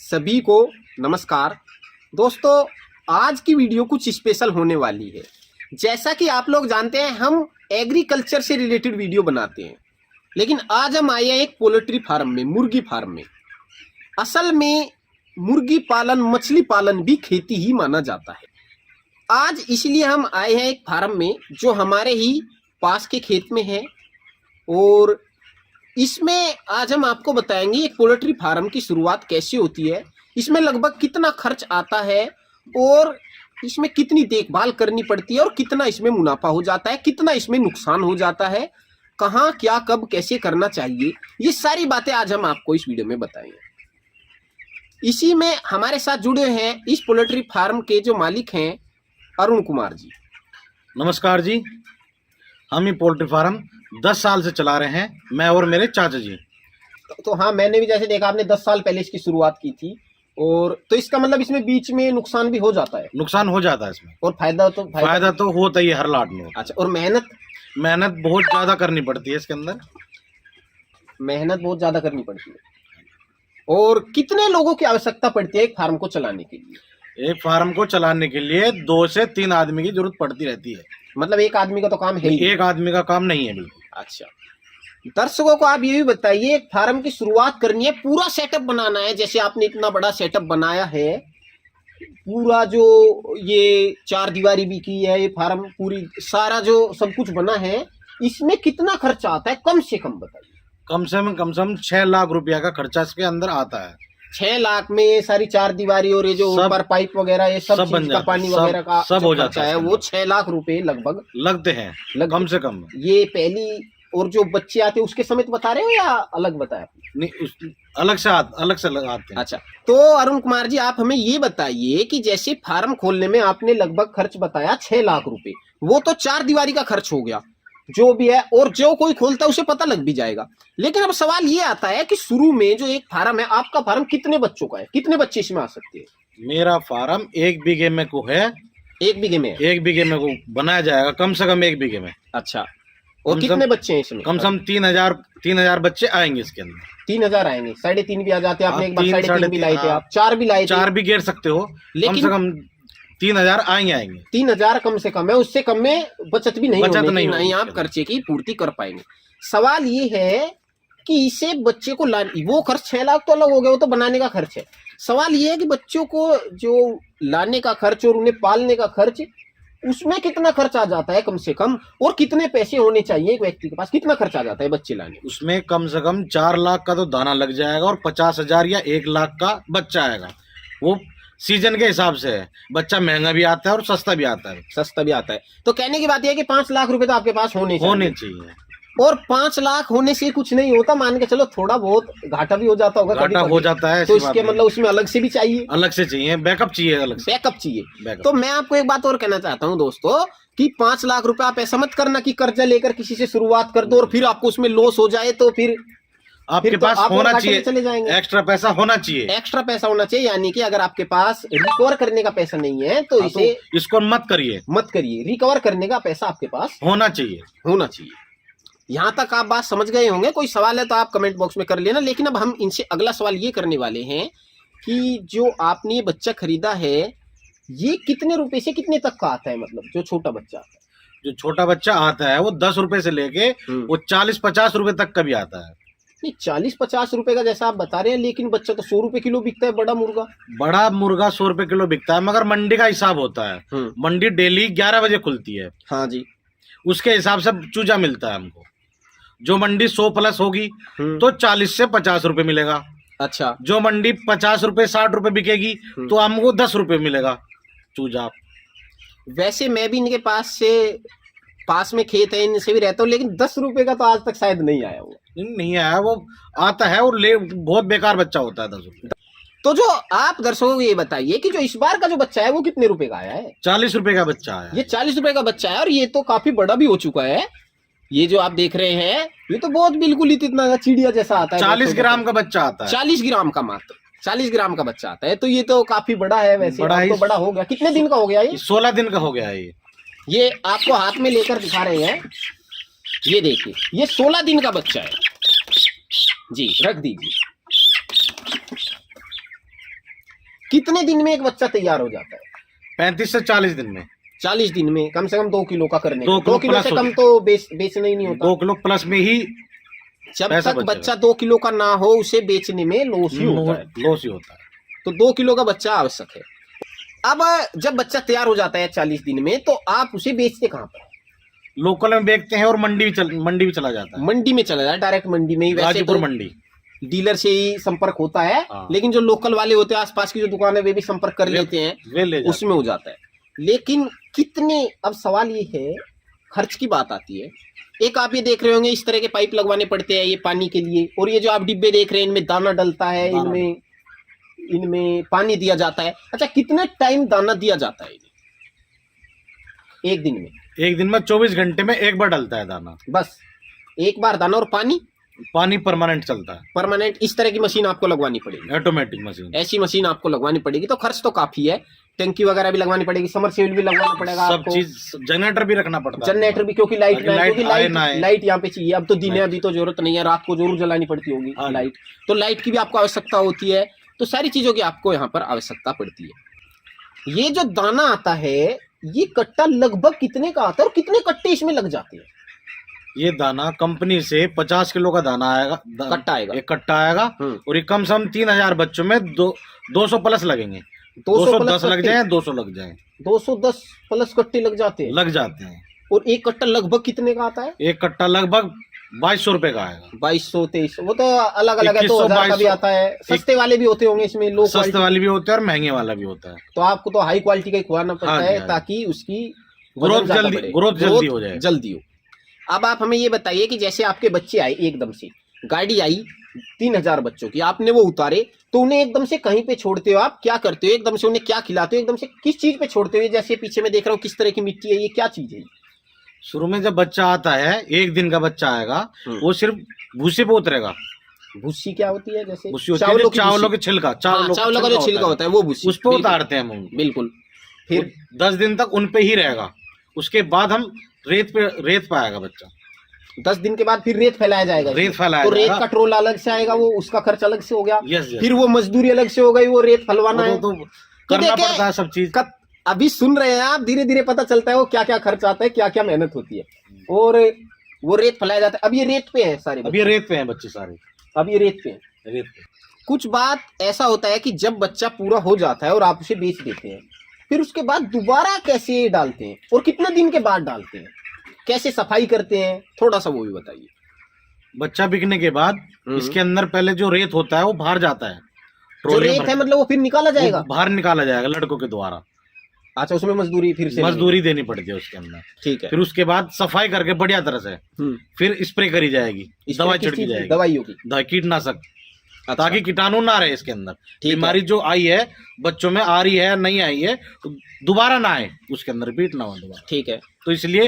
सभी को नमस्कार दोस्तों। आज की वीडियो कुछ स्पेशल होने वाली है। जैसा कि आप लोग जानते हैं हम एग्रीकल्चर से रिलेटेड वीडियो बनाते हैं, लेकिन आज हम आए हैं एक पोल्ट्री फार्म में, मुर्गी फार्म में। असल में मुर्गी पालन, मछली पालन भी खेती ही माना जाता है। आज इसलिए हम आए हैं एक फार्म में जो हमारे ही पास के खेत में है, और इसमें आज हम आपको बताएंगे एक पोल्ट्री फार्म की शुरुआत कैसे होती है, इसमें लगभग कितना खर्च आता है और इसमें कितनी देखभाल करनी पड़ती है और कितना इसमें मुनाफा हो जाता है, कितना इसमें नुकसान हो जाता है, कहाँ क्या कब कैसे करना चाहिए, ये सारी बातें आज हम आपको इस वीडियो में बताएंगे। इसी में हमारे साथ जुड़े हैं इस पोल्ट्री फार्म के जो मालिक हैं अरुण कुमार जी। नमस्कार जी। हम ये पोल्ट्री फार्म 10 साल से चला रहे हैं, मैं और मेरे चाचा जी। तो हाँ, मैंने भी जैसे देखा आपने 10 साल पहले इसकी शुरुआत की थी, और तो इसका मतलब इसमें बीच में नुकसान भी हो जाता है? नुकसान हो जाता है इसमें, और फायदा तो होता ही है हर लाट में। अच्छा, और मेहनत बहुत ज्यादा करनी पड़ती है इसके अंदर। मेहनत बहुत ज्यादा करनी पड़ती है। और कितने लोगों की आवश्यकता पड़ती है एक फार्म को चलाने के लिए? एक फार्म को चलाने के लिए 2 से 3 आदमी की जरूरत पड़ती रहती है। मतलब एक आदमी का तो काम है ही? एक आदमी का काम नहीं है बिल्कुल। अच्छा, दर्शकों को आप ये भी बताइए, एक फार्म की शुरुआत करनी है, पूरा सेटअप बनाना है, जैसे आपने इतना बड़ा सेटअप बनाया है, पूरा जो ये 4 दीवारी भी की है, ये फार्म पूरी सारा जो सब कुछ बना है, इसमें कितना खर्चा आता है कम से कम बताइए? कम से कम 6 लाख रुपया का खर्चा इसके अंदर आता है। 6 लाख में ये सारी 4 दीवारी और ये जो ऊपर पाइप वगैरह, ये सब चीज का पानी वगैरह का सब हो जाता है, वो 6 लाख रुपए लगभग लगते हैं कम से कम। ये पहली, और जो बच्चे आते हैं उसके समेत बता रहे हो या अलग बताया? नहीं, अलग से लगाते हैं। अच्छा, तो अरुण कुमार जी आप हमें ये बताइए कि जैसे फार्म खोलने में आपने लगभग खर्च बताया 6 लाख रुपए, वो तो 4 दीवारी का खर्च हो गया जो भी है, और जो कोई खोलता है उसे पता लग भी जाएगा। लेकिन अब सवाल ये आता है कि शुरू में जो एक फार्म है, आपका फार्म कितने बच्चों का है, कितने बच्चे इसमें आ सकते हैं? मेरा फार्म 1 बीघे में को है। 1 बीघे में? 1 बीघे में को बनाया जाएगा कम से कम 1 बीघे में। अच्छा, और कितने बच्चे हैं इसमें? कम से कम 3000 बच्चे आएंगे इसके अंदर। 3000 आएंगे? 3.5 भी आ जाते हैं? आपने एक बार 3.5 भी लाए थे आप, 4 भी लाए थे? 4 भी घेर सकते हो, लेकिन कम से कम 3000 आएंगे। 3000 कम से कम है, उससे कम में बचत भी नहीं होने, नहीं आप खर्चे की पूर्ति कर पाएंगे। सवाल ये है कि इसे बच्चे को लाने, वो खर्च 6 लाख तो अलग हो गया, वो तो बनाने का खर्च है। सवाल ये है कि बच्चों को जो लाने का खर्च और उन्हें पालने का खर्च, उसमें कितना खर्च आ जाता है कम से कम, और कितने पैसे होने चाहिए एक व्यक्ति के पास, कितना खर्च आ जाता है बच्चे लाने? उसमें कम से कम 4 लाख का तो दाना लग जाएगा, और 50,000 या 1 लाख का बच्चा आएगा। वो सीजन के हिसाब से है, बच्चा महंगा भी आता है और सस्ता भी आता है। सस्ता भी आता है। तो कहने की बात यह है कि 5 लाख रुपए तो आपके पास होने चाहिए। और 5 लाख होने से कुछ नहीं होता, मान के चलो थोड़ा बहुत घाटा भी हो जाता होगा, घाटा हो जाता है, तो इसके मतलब उसमें अलग से भी चाहिए, अलग से चाहिए, बैकअप चाहिए, अलग से बैकअप चाहिए। तो मैं आपको एक बात और कहना चाहता हूं दोस्तों, कि 5 लाख रुपए आप ऐसा मत करना कि कर्जा लेकर किसी से शुरुआत कर दो और फिर आपको उसमें लॉस हो जाए, तो फिर आपके पास होना चाहिए, चले जाएंगे। एक्स्ट्रा पैसा होना चाहिए, यानी कि अगर आपके पास रिकवर करने का पैसा नहीं है तो इसको मत करिए, रिकवर करने का पैसा आपके पास होना चाहिए। यहाँ तक आप बात समझ गए होंगे। कोई सवाल है तो आप कमेंट बॉक्स में कर लेना। लेकिन अब हम इनसे अगला सवाल ये करने वाले हैं कि जो आपने ये बच्चा खरीदा है, ये कितने रुपए से कितने तक का आता है? मतलब जो छोटा बच्चा आता है, जो छोटा बच्चा आता है वो 10 रुपए से लेके वो 40-50 रुपए तक का भी आता है। नहीं, 40-50 रुपए का जैसा आप बता रहे हैं, लेकिन बच्चा तो 100 रुपए किलो बिकता है। बड़ा मुर्गा 100 रुपए किलो बिकता है, मगर मंडी का हिसाब होता है। मंडी डेली 11 बजे खुलती है। हाँ जी, उसके हिसाब से चूजा मिलता है हमको। जो मंडी 100 प्लस होगी तो 40 से 50 रुपए मिलेगा। अच्छा, जो मंडी 50 रुपए 60 रुपए बिकेगी तो हमको 10 रुपए मिलेगा चूजा। वैसे मैं भी इनके पास में खेत है, इनसे भी रहता हूँ, लेकिन 10 रुपए का तो आज तक शायद नहीं आया हुआ। नहीं आया, वो आता है और बहुत बेकार बच्चा होता है 10 रुपए। तो जो आप दर्शकों को ये बताइए कि जो इस बार का जो बच्चा है वो कितने रुपए का आया है? 40 रुपए का बच्चा आया। ये 40 रुपए का बच्चा है, और ये तो काफी बड़ा भी हो चुका है। ये जो आप देख रहे हैं, ये तो बहुत बिल्कुल इतना चिड़िया जैसा आता है। 40 ग्राम का बच्चा आता है। 40 ग्राम का, मात्र 40 ग्राम का बच्चा आता है। तो ये तो काफी बड़ा है। वैसे तो बड़ा हो गया। कितने दिन का हो गया ये? 16 दिन का हो गया है। ये आपको हाथ में लेकर दिखा रहे हैं, ये देखिए, ये 16 दिन का बच्चा है जी। रख दीजिए। कितने दिन में एक बच्चा तैयार हो जाता है? 35 से 40 दिन में। 40 दिन में कम से कम 2 किलो का करने 2 2 किलो प्लस से कम तो बेचना ही नहीं होता। 2 किलो प्लस में ही जब पैसा तक बचेगा। बच्चा 2 किलो का ना हो उसे बेचने में लॉस ही होता है। लॉस ही होता है। तो 2 किलो का बच्चा आवश्यक है। अब जब बच्चा तैयार हो जाता है 40 दिन में, तो आप उसे बेचते कहाँ पर? लोकल में बेचते हैं और मंडी भी चला जाता है। मंडी में चला जाता है, डायरेक्ट मंडी में ही। वैसे गाजीपुर तो मंडी डीलर से ही संपर्क होता है, हाँ। लेकिन जो लोकल वाले होते हैं आसपास की जो दुकान है वे भी संपर्क कर लेते हैं, वे ले जाते उसमें हो जाता है। लेकिन कितने, अब सवाल ये है, खर्च की बात आती है। एक आप ये देख रहे होंगे इस तरह के पाइप लगवाने पड़ते हैं ये पानी के लिए, और ये जो आप डिब्बे देख रहे हैं इनमें दाना डलता है, इनमें पानी दिया जाता है। अच्छा, कितने टाइम दाना दिया जाता है इन्हें एक दिन में? एक दिन में 24 घंटे में एक बार डलता है दाना। बस एक बार दाना, और पानी परमानेंट चलता है। परमानेंट। इस तरह की मशीन आपको लगवानी पड़ेगी, ऑटोमेटिक मशीन। ऐसी मशीन आपको लगवानी पड़ेगी। तो खर्च तो काफी है, टंकी वगैरह भी लगवानी पड़ेगी, समरसेबल भी लगवाना पड़ेगा सब आपको, चीज, जनरेटर भी रखना पड़ता है। जनरेटर भी, क्योंकि लाइट ना, क्योंकि ना आए। लाइट यहाँ पे चाहिए। अब तो दिन है, अभी तो जरूरत नहीं है, रात को जरूर जलानी पड़ती होगी हाँ। लाइट, तो लाइट की भी आपको आवश्यकता होती है। तो सारी चीजों की आपको यहाँ पर आवश्यकता पड़ती है। ये जो दाना आता है, ये कट्टा लगभग कितने का आता है और कितने कट्टे इसमें लग जाते हैं? ये दाना कंपनी से 50 किलो का दाना आएगा, कट्टा आएगा, एक कट्टा आएगा, और ये कम से कम 3000 बच्चों में 200 प्लस लगेंगे। 210 लग जाए, 200 लग जाए, 210 प्लस कट्टे लग जाते हैं। और एक कट्टा लगभग कितने का आता है? एक कट्टा लगभग 2200 रुपए का आएगा। 2200, 2300, वो तो अलग अलग है। 2000 का भी आता है, सस्ते वाले भी होते होंगे इसमें, लो सस्ते वाले भी होते हैं और महंगे वाला भी होता है। तो आपको तो हाई क्वालिटी का ही खुआना पड़ता है, ताकि उसकी ग्रोथ जल्दी हो जाए, जल्दी हो। अब आप हमें ये बताइए कि जैसे आपके बच्चे आए, एकदम से गाड़ी आई 3000 बच्चों की, आपने वो उतारे, तो उन्हें एकदम से कहीं पे छोड़ते हो आप? क्या करते हो? एकदम से उन्हें क्या खिलाते हो? एकदम से किस चीज पे छोड़ते हो? जैसे पीछे में देख रहा हूँ किस तरह की मिट्टी है, ये क्या चीज है? शुरू में जब बच्चा आता है, एक दिन का बच्चा आएगा, वो सिर्फ भूसे पे उतरेगा। भूसी क्या होती है? जैसे चावलों के छिलका, चावलों का जो छिलका होता है वो भूसी, उस पे उतारते हैं हम। बिल्कुल। फिर 10 दिन तक उन पे ही रहेगा। उसके बाद हम रेत पे आएगा बच्चा। 10 दिन के बाद फिर रेत फैलाया जाएगा। रेत फैलाया तो रेत का ट्रोल अलग से आएगा, वो उसका खर्च अलग से हो गया। यस। फिर वो मजदूरी अलग से हो गई, वो रेत फैलवाना है, तो करना पड़ता है सब चीज। अभी सुन रहे हैं आप, धीरे धीरे पता चलता है वो क्या क्या खर्च आता है, क्या क्या मेहनत होती है, और वो रेत फैलाया जाता है। अब ये रेत पे है सारे, अब ये रेत पे हैं बच्चे सारे, अब ये रेत पे है। कुछ बात ऐसा होता है कि जब बच्चा पूरा हो जाता है और आप उसे बेच देते हैं, फिर उसके बाद दोबारा कैसे डालते हैं और कितने दिन के बाद डालते हैं, कैसे सफाई करते हैं, थोड़ा सा वो भी बताइए। बच्चा बिकने के बाद इसके अंदर पहले जो रेत होता है वो बाहर जाता है। जो रेत है मतलब वो फिर निकाला जाएगा, बाहर निकाला जाएगा लड़कों के द्वारा। अच्छा, उसमें मजदूरी फिर से मजदूरी देनी पड़ती है उसके अंदर। ठीक है। फिर उसके बाद सफाई करके बढ़िया तरह से फिर स्प्रे करी जाएगी, दवाई छिड़की जाएगी, दवाइयों की, कीटनाशक, ताकि कीटाणु ना रहे इसके अंदर। बीमारी जो आई है बच्चों में, आ रही है, नहीं आई है, दोबारा ना आए उसके अंदर, रिपीट ना हो दोबारा। ठीक है। तो इसलिए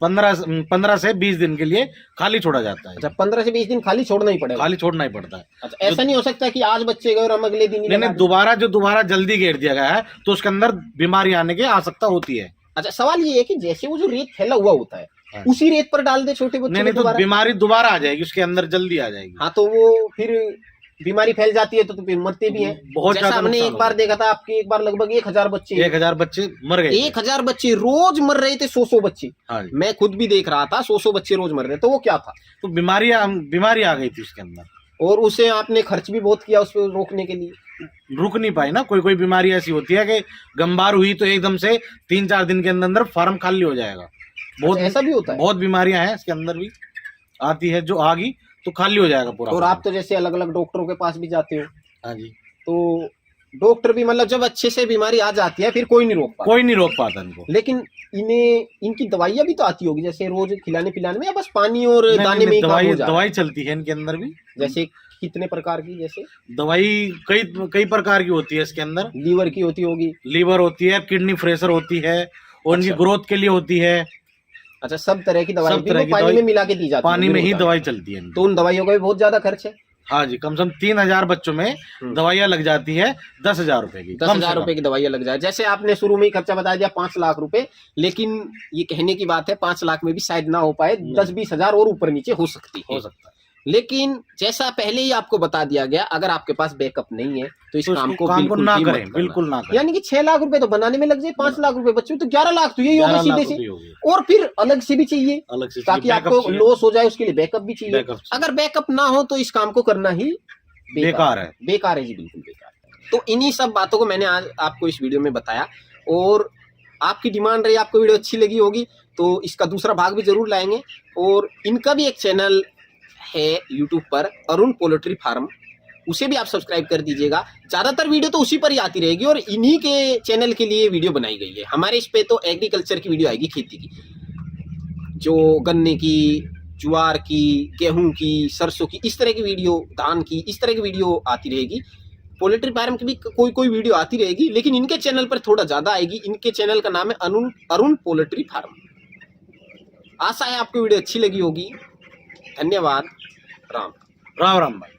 15 से 20 दिन के लिए खाली छोड़ा जाता है। अच्छा, 15 से 20 दिन खाली छोड़ना ही पड़ेगा? खाली छोड़ना ही पड़ता है। अच्छा, ऐसा नहीं हो सकता कि आज बच्चे गए और हम अगले दिन नहीं, दोबारा जल्दी घेर दिया गया है तो उसके अंदर बीमारी आने की आशंका होती है। अच्छा, सवाल ये है कि जैसे वो जो रेत फैला हुआ होता है, उसी रेत पर डाल दे छोटे बच्चे, नहीं तो बीमारी दोबारा आ जाएगी, उसके अंदर जल्दी आ जाएगी। हाँ, तो वो फिर बीमारी फैल जाती है, तो फिर मरते भी हैं बहुत। जैसा हमने एक बार देखा था, आपके एक बार लगभग 1000 बच्चे मर गए। 1000 बच्चे रोज मर रहे थे, 100 बच्चे। मैं खुद भी देख रहा था, 100 बच्चे रोज मर रहे। तो वो क्या था? तो बीमारी आ गई थी उसके अंदर, और उसे आपने खर्च भी बहुत किया उसको रोकने के लिए। रुक नहीं पाई ना। कोई बीमारी ऐसी होती है कि गंबार हुई तो एकदम से 3-4 दिन के अंदर फार्म खाली हो जाएगा। बहुत ऐसा भी होता है, बहुत बीमारियां हैं इसके अंदर भी आती है, जो आ गई तो खाली हो जाएगा पूरा। और आप तो जैसे अलग अलग डॉक्टरों के पास भी जाते हो। हाँ जी। तो डॉक्टर भी मतलब जब अच्छे से बीमारी आ जाती है फिर कोई नहीं रोक पाता इनको। लेकिन इनकी दवाइयाँ भी तो आती होगी, जैसे रोज खिलाने पिलाने में, या बस पानी और दाने में ही काम हो जाता है? दवाई चलती है इनके अंदर भी। जैसे कितने प्रकार की? जैसे दवाई कई प्रकार की होती है इसके अंदर। लीवर की होती होगी? लीवर होती है, किडनी प्रेशर होती है, और उनकी ग्रोथ के लिए होती है। अच्छा, सब तरह की दवाई पानी में मिला के दी जाती है? पानी में ही दवाई चलती है। तो उन दवाइयों का भी बहुत ज्यादा खर्च है? हाँ जी, कम से कम 3000 बच्चों में दवाइयाँ लग जाती है 10,000 रुपए की। 10,000 रुपए की दवाइयाँ लग जाए। जैसे आपने शुरू में ही खर्चा बता दिया 5 लाख रुपए, लेकिन ये कहने की बात है 5 लाख में भी शायद ना हो पाए, 10-20 हजार और ऊपर नीचे हो सकती है। लेकिन जैसा पहले ही आपको बता दिया गया, अगर आपके पास बैकअप नहीं है तो इस तो काम इसको को बिल्कुल ना भी मत करें, करना। बिल्कुल ना करें। यानी कि 6 लाख रुपए तो बनाने में लग जाए, 5 लाख रुपए बच्चे तो 11 लाख तो यही होगा 11 लाख सीधे से। रुपए होगी। और फिर अलग से भी चाहिए अलग से ताकि चाहिए, आपको backup चाहिए। लॉस हो जाए, उसके लिए बैकअप भी चाहिए। Backup चाहिए। अगर बैकअप ना हो तो इस काम को करना ही बेकार है। बेकार है जी, बिल्कुल बेकार। तो इन्हीं सब बातों को मैंने आज आपको इस वीडियो में बताया, और आपकी डिमांड रही, आपको वीडियो अच्छी लगी होगी तो इसका दूसरा भाग भी जरूर लाएंगे। और इनका भी एक चैनल है यूट्यूब पर, अरुण पोल्ट्री फार्म, उसे भी आप सब्सक्राइब कर दीजिएगा। ज्यादातर वीडियो तो उसी पर ही आती रहेगी और इन्हीं के चैनल के लिए वीडियो बनाई गई है। हमारे इस पे तो एग्रीकल्चर की वीडियो आएगी, खेती की, जो गन्ने की, ज्वार की, गेहूं की, सरसों की, इस तरह की वीडियो, धान की, इस तरह की वीडियो आती रहेगी। पोल्ट्री फार्म की भी कोई वीडियो आती रहेगी, लेकिन इनके चैनल पर थोड़ा ज्यादा आएगी। इनके चैनल का नाम है अरुण पोल्ट्री फार्म। आशा है आपको वीडियो अच्छी लगी होगी। धन्यवाद। राम राम राम भाई।